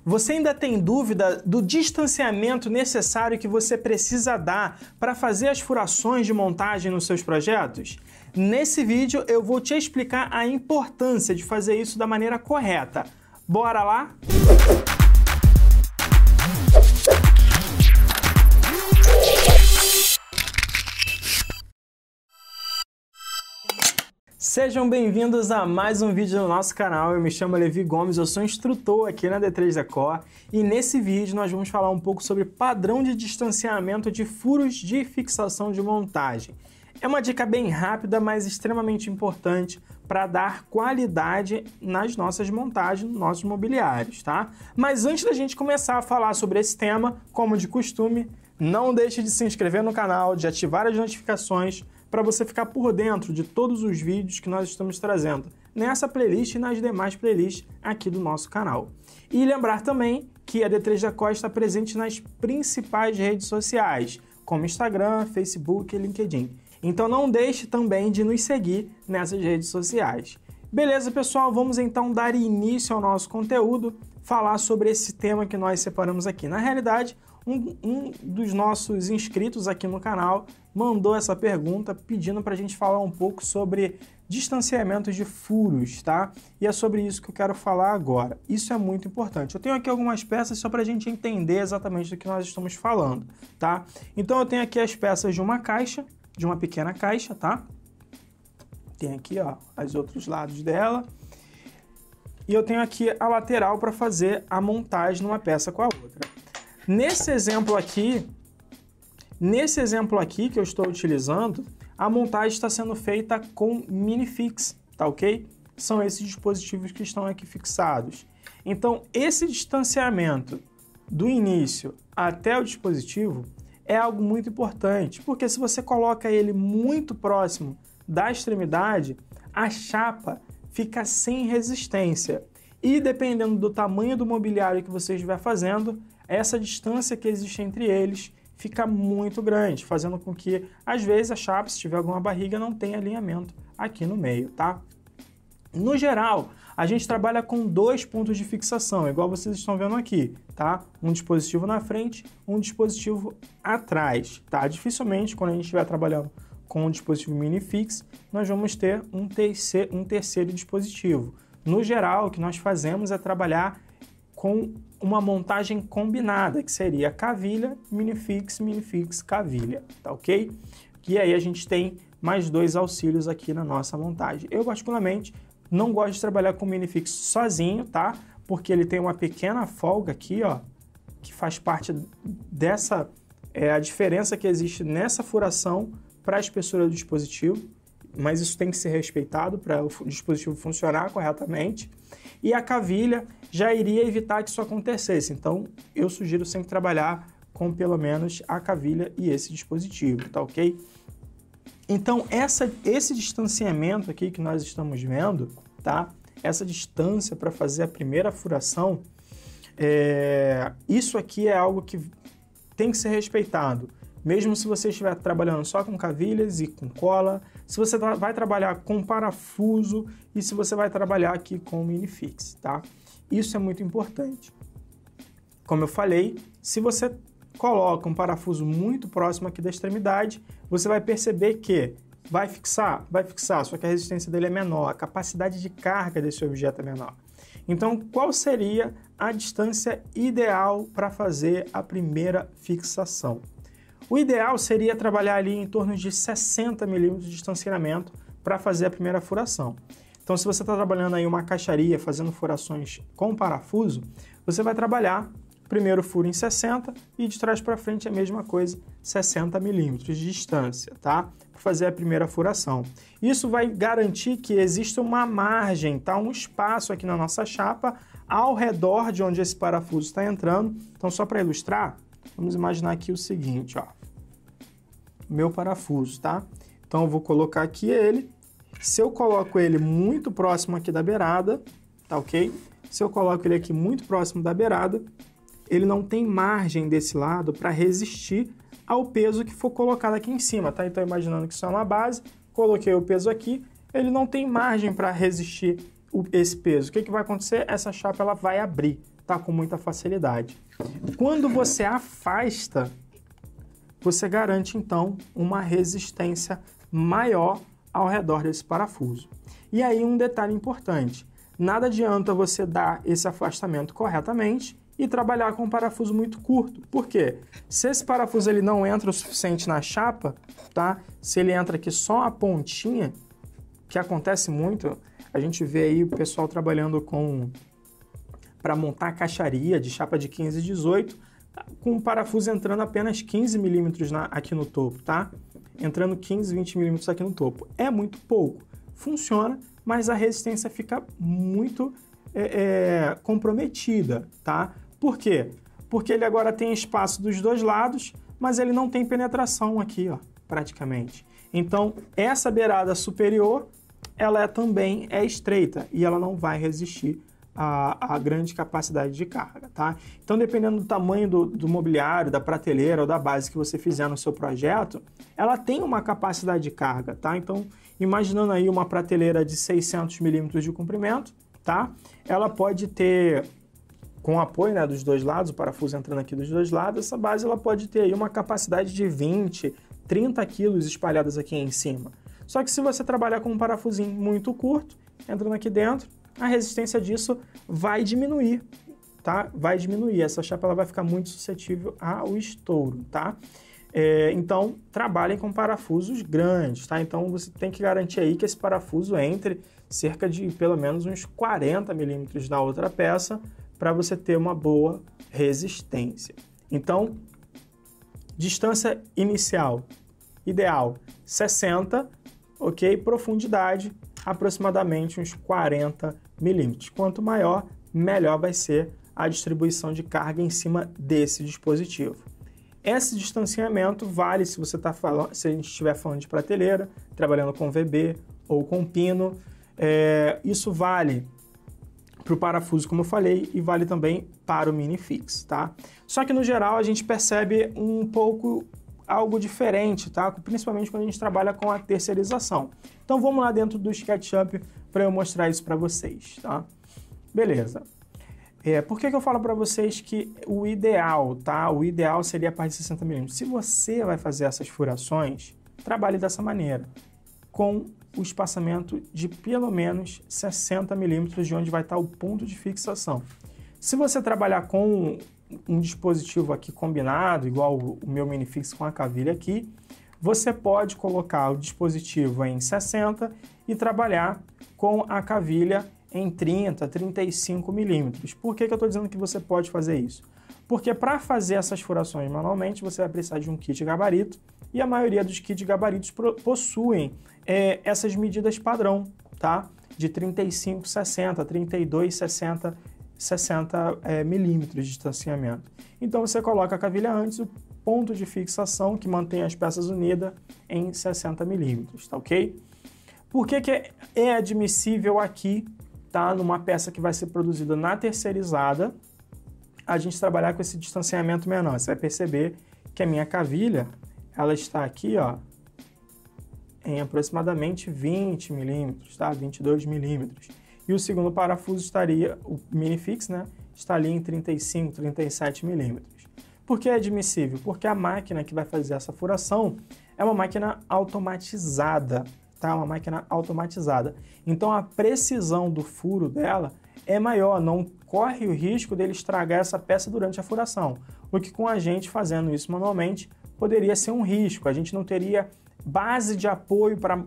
Você ainda tem dúvida do distanciamento necessário que você precisa dar para fazer as furações de montagem nos seus projetos? Nesse vídeo eu vou te explicar a importância de fazer isso da maneira correta. Bora lá? Sejam bem-vindos a mais um vídeo no nosso canal. Eu me chamo Levi Gomes, eu sou instrutor aqui na D3 Decor e nesse vídeo nós vamos falar um pouco sobre padrão de distanciamento de furos de fixação de montagem. É uma dica bem rápida, mas extremamente importante para dar qualidade nas nossas montagens, nos nossos mobiliários, tá? Mas antes da gente começar a falar sobre esse tema, como de costume, não deixe de se inscrever no canal, de ativar as notificações, para você ficar por dentro de todos os vídeos que nós estamos trazendo nessa playlist e nas demais playlists aqui do nosso canal. E lembrar também que a D3 Decor está presente nas principais redes sociais, como Instagram, Facebook e LinkedIn. Então não deixe também de nos seguir nessas redes sociais. Beleza, pessoal? Vamos então dar início ao nosso conteúdo, falar sobre esse tema que nós separamos aqui. Na realidade, um dos nossos inscritos aqui no canal mandou essa pergunta pedindo para a gente falar um pouco sobre distanciamento de furos, tá? E é sobre isso que eu quero falar agora. Isso é muito importante. Eu tenho aqui algumas peças só para a gente entender exatamente do que nós estamos falando, tá? Então eu tenho aqui as peças de uma caixa, de uma pequena caixa, tá? Tem aqui, ó, os outros lados dela. E eu tenho aqui a lateral para fazer a montagem numa peça com a outra. Nesse exemplo aqui que eu estou utilizando, a montagem está sendo feita com minifix, tá ok? São esses dispositivos que estão aqui fixados. Então, esse distanciamento do início até o dispositivo é algo muito importante, porque se você coloca ele muito próximo da extremidade, a chapa fica sem resistência. E dependendo do tamanho do mobiliário que você estiver fazendo, essa distância que existe entre eles fica muito grande, fazendo com que, às vezes, a chapa, se tiver alguma barriga, não tenha alinhamento aqui no meio, tá? No geral, a gente trabalha com dois pontos de fixação, igual vocês estão vendo aqui, tá? Um dispositivo na frente, um dispositivo atrás, tá? Dificilmente, quando a gente estiver trabalhando com um dispositivo minifix, nós vamos ter um terceiro dispositivo. No geral, o que nós fazemos é trabalhar com uma montagem combinada, que seria cavilha, minifix, minifix, cavilha, tá ok? E aí a gente tem mais dois auxílios aqui na nossa montagem. Eu, particularmente, não gosto de trabalhar com minifix sozinho, tá? Porque ele tem uma pequena folga aqui, ó, que faz parte dessa, a diferença que existe nessa furação para a espessura do dispositivo, mas isso tem que ser respeitado para o dispositivo funcionar corretamente. E a cavilha já iria evitar que isso acontecesse. Então, eu sugiro sempre trabalhar com pelo menos a cavilha e esse dispositivo, tá ok? Então, esse distanciamento aqui que nós estamos vendo, tá? Essa distância para fazer a primeira furação, isso aqui é algo que tem que ser respeitado. Mesmo se você estiver trabalhando só com cavilhas e com cola, se você vai trabalhar com parafuso e se você vai trabalhar aqui com minifix, tá? Isso é muito importante. Como eu falei, se você coloca um parafuso muito próximo aqui da extremidade, você vai perceber que vai fixar, só que a resistência dele é menor, a capacidade de carga desse objeto é menor. Então, qual seria a distância ideal para fazer a primeira fixação? O ideal seria trabalhar ali em torno de 60 milímetros de distanciamento para fazer a primeira furação. Então, se você está trabalhando aí uma caixaria, fazendo furações com parafuso, você vai trabalhar o primeiro furo em 60 e de trás para frente a mesma coisa, 60 milímetros de distância, tá? Para fazer a primeira furação. Isso vai garantir que exista uma margem, tá? Um espaço aqui na nossa chapa ao redor de onde esse parafuso está entrando. Então, só para ilustrar, vamos imaginar aqui o seguinte, ó. Meu parafuso, tá? Então, eu vou colocar aqui ele. Se eu coloco ele muito próximo aqui da beirada, tá ok? Se eu coloco ele aqui muito próximo da beirada, ele não tem margem desse lado para resistir ao peso que for colocado aqui em cima, tá? Então, imaginando que isso é uma base, coloquei o peso aqui, ele não tem margem para resistir esse peso. O que vai acontecer? Essa chapa ela vai abrir, tá com muita facilidade. Quando você afasta, você garante, então, uma resistência maior ao redor desse parafuso. E aí um detalhe importante, nada adianta você dar esse afastamento corretamente e trabalhar com um parafuso muito curto. Por quê? Se esse parafuso ele não entra o suficiente na chapa, tá? Se ele entra aqui só a pontinha, que acontece muito, a gente vê aí o pessoal trabalhando para montar caixaria de chapa de 15 e 18, com o parafuso entrando apenas 15 milímetros aqui no topo, tá? Entrando 15, 20 milímetros aqui no topo. É muito pouco. Funciona, mas a resistência fica muito comprometida, tá? Por quê? Porque ele agora tem espaço dos dois lados, mas ele não tem penetração aqui, ó, praticamente. Então, essa beirada superior, ela também é estreita e ela não vai resistir a grande capacidade de carga, tá? Então, dependendo do tamanho do mobiliário, da prateleira ou da base que você fizer no seu projeto, ela tem uma capacidade de carga, tá? Então, imaginando aí uma prateleira de 600 milímetros de comprimento, tá? Ela pode ter, com o apoio, né, dos dois lados, o parafuso entrando aqui dos dois lados, essa base ela pode ter aí uma capacidade de 20, 30 quilos espalhadas aqui em cima. Só que se você trabalhar com um parafusinho muito curto, entrando aqui dentro, a resistência disso vai diminuir, tá? Vai diminuir. Essa chapa ela vai ficar muito suscetível ao estouro, tá? Então, trabalhem com parafusos grandes, tá? Então, você tem que garantir aí que esse parafuso entre cerca de pelo menos uns 40 milímetros da outra peça para você ter uma boa resistência. Então, distância inicial, ideal, 60, ok? Profundidade, aproximadamente uns 40 milímetros. Quanto maior, melhor vai ser a distribuição de carga em cima desse dispositivo. Esse distanciamento vale se você se a gente estiver falando de prateleira, trabalhando com VB ou com pino. Isso vale para o parafuso, como eu falei, e vale também para o minifix, tá? Só que no geral a gente percebe um pouco algo diferente, tá? Principalmente quando a gente trabalha com a terceirização. Então vamos lá dentro do SketchUp para eu mostrar isso para vocês, tá? Beleza. Por que eu falo para vocês que o ideal, tá? O ideal seria a parte de 60 milímetros. Se você vai fazer essas furações, trabalhe dessa maneira, com o espaçamento de pelo menos 60 milímetros de onde vai estar o ponto de fixação. Se você trabalhar com um dispositivo aqui combinado, igual o meu minifix com a cavilha aqui, você pode colocar o dispositivo em 60 e trabalhar com a cavilha em 30, 35 milímetros. Por que eu estou dizendo que você pode fazer isso? Porque para fazer essas furações manualmente, você vai precisar de um kit gabarito, e a maioria dos kits gabaritos possuem essas medidas padrão, tá? De 35, 60, 32, 60 milímetros de distanciamento. Então você coloca a cavilha antes, o ponto de fixação que mantém as peças unidas em 60 milímetros, tá ok? Por que é admissível aqui, tá? Numa peça que vai ser produzida na terceirizada, a gente trabalhar com esse distanciamento menor. Você vai perceber que a minha cavilha, ela está aqui, ó, em aproximadamente 20 milímetros, tá? 22 milímetros. E o segundo parafuso estaria, o minifix, né? Está ali em 35, 37 milímetros. Por que é admissível? Porque a máquina que vai fazer essa furação é uma máquina automatizada, tá? Uma máquina automatizada. Então a precisão do furo dela é maior, não corre o risco dele estragar essa peça durante a furação. O que com a gente fazendo isso manualmente poderia ser um risco. A gente não teria base de apoio para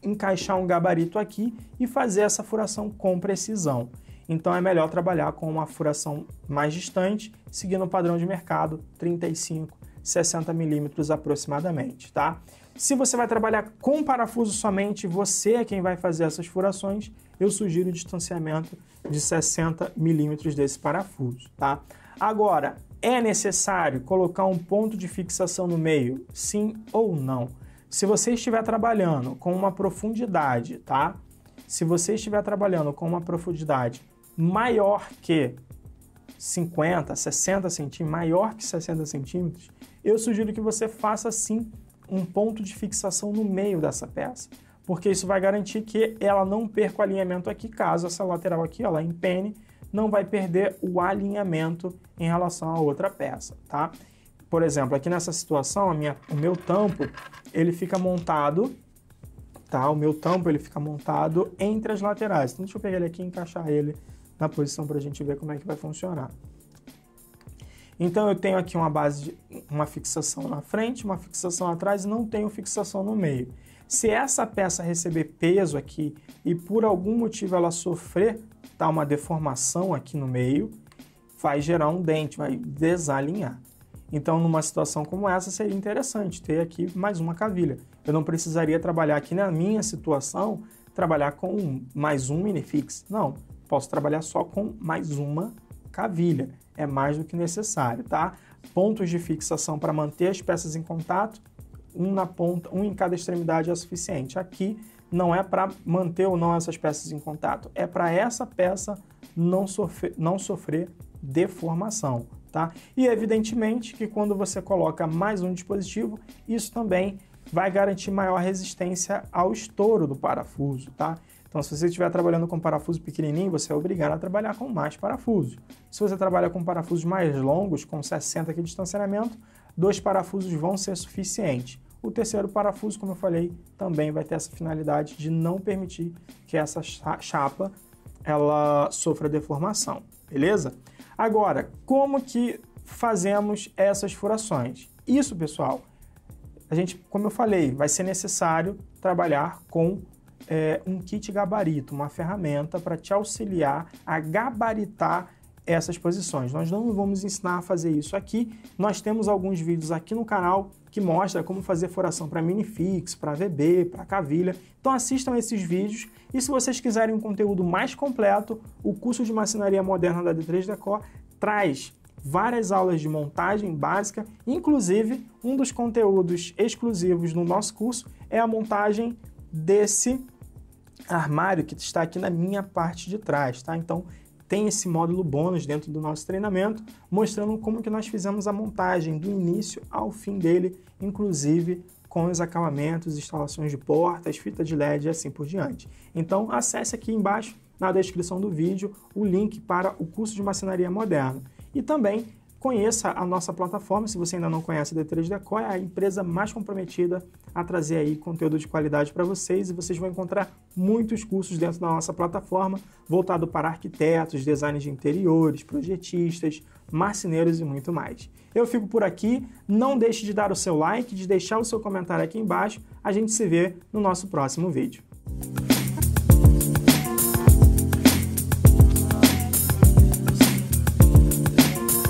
encaixar um gabarito aqui e fazer essa furação com precisão. Então é melhor trabalhar com uma furação mais distante, seguindo o padrão de mercado, 35, 60 milímetros aproximadamente, tá? Se você vai trabalhar com parafuso somente, você é quem vai fazer essas furações, eu sugiro o distanciamento de 60 milímetros desse parafuso, tá? Agora, é necessário colocar um ponto de fixação no meio? Sim ou não? Se você estiver trabalhando com uma profundidade, tá? Se você estiver trabalhando com uma profundidade maior que 50, 60 centímetros, maior que 60 centímetros, eu sugiro que você faça sim um ponto de fixação no meio dessa peça, porque isso vai garantir que ela não perca o alinhamento aqui, caso essa lateral aqui, ela empene não vai perder o alinhamento em relação à outra peça, tá? Por exemplo, aqui nessa situação, o meu tampo, ele fica montado, tá? O meu tampo, ele fica montado entre as laterais. Então, deixa eu pegar ele aqui e encaixar ele na posição para a gente ver como é que vai funcionar. Então, eu tenho aqui uma fixação na frente, uma fixação atrás e não tenho fixação no meio. Se essa peça receber peso aqui e por algum motivo ela sofrer, tá, uma deformação aqui no meio, vai gerar um dente, vai desalinhar. Então, numa situação como essa, seria interessante ter aqui mais uma cavilha. Eu não precisaria trabalhar aqui na minha situação, trabalhar com mais um minifix. Não, posso trabalhar só com mais uma cavilha. É mais do que necessário, tá? Pontos de fixação para manter as peças em contato, um na ponta, um em cada extremidade é suficiente. Aqui não é para manter ou não essas peças em contato, é para essa peça não sofrer deformação, tá? E evidentemente que quando você coloca mais um dispositivo, isso também vai garantir maior resistência ao estouro do parafuso, tá? Então, se você estiver trabalhando com parafuso pequenininho, você é obrigado a trabalhar com mais parafusos. Se você trabalha com parafusos mais longos, com 60 aqui de distanciamento, 2 parafusos vão ser suficientes. O terceiro parafuso, como eu falei, também vai ter essa finalidade de não permitir que essa chapa ela sofra deformação, beleza? Agora, como que fazemos essas furações? Isso, pessoal, como eu falei, vai ser necessário trabalhar com um kit gabarito, uma ferramenta para te auxiliar a gabaritar essas posições. Nós não vamos ensinar a fazer isso aqui, nós temos alguns vídeos aqui no canal que mostra como fazer furação para minifix, para VB, para cavilha. Então assistam esses vídeos e se vocês quiserem um conteúdo mais completo, o curso de marcenaria moderna da D3 Decor traz várias aulas de montagem básica, inclusive um dos conteúdos exclusivos no nosso curso é a montagem desse armário que está aqui na minha parte de trás, tá? Então tem esse módulo bônus dentro do nosso treinamento, mostrando como que nós fizemos a montagem do início ao fim dele, inclusive com os acabamentos, instalações de portas, fita de LED e assim por diante. Então acesse aqui embaixo na descrição do vídeo o link para o curso de marcenaria moderna. E também conheça a nossa plataforma, se você ainda não conhece a D3 Decor, é a empresa mais comprometida a trazer aí conteúdo de qualidade para vocês e vocês vão encontrar muitos cursos dentro da nossa plataforma, voltado para arquitetos, designers de interiores, projetistas, marceneiros e muito mais. Eu fico por aqui, não deixe de dar o seu like, de deixar o seu comentário aqui embaixo, a gente se vê no nosso próximo vídeo.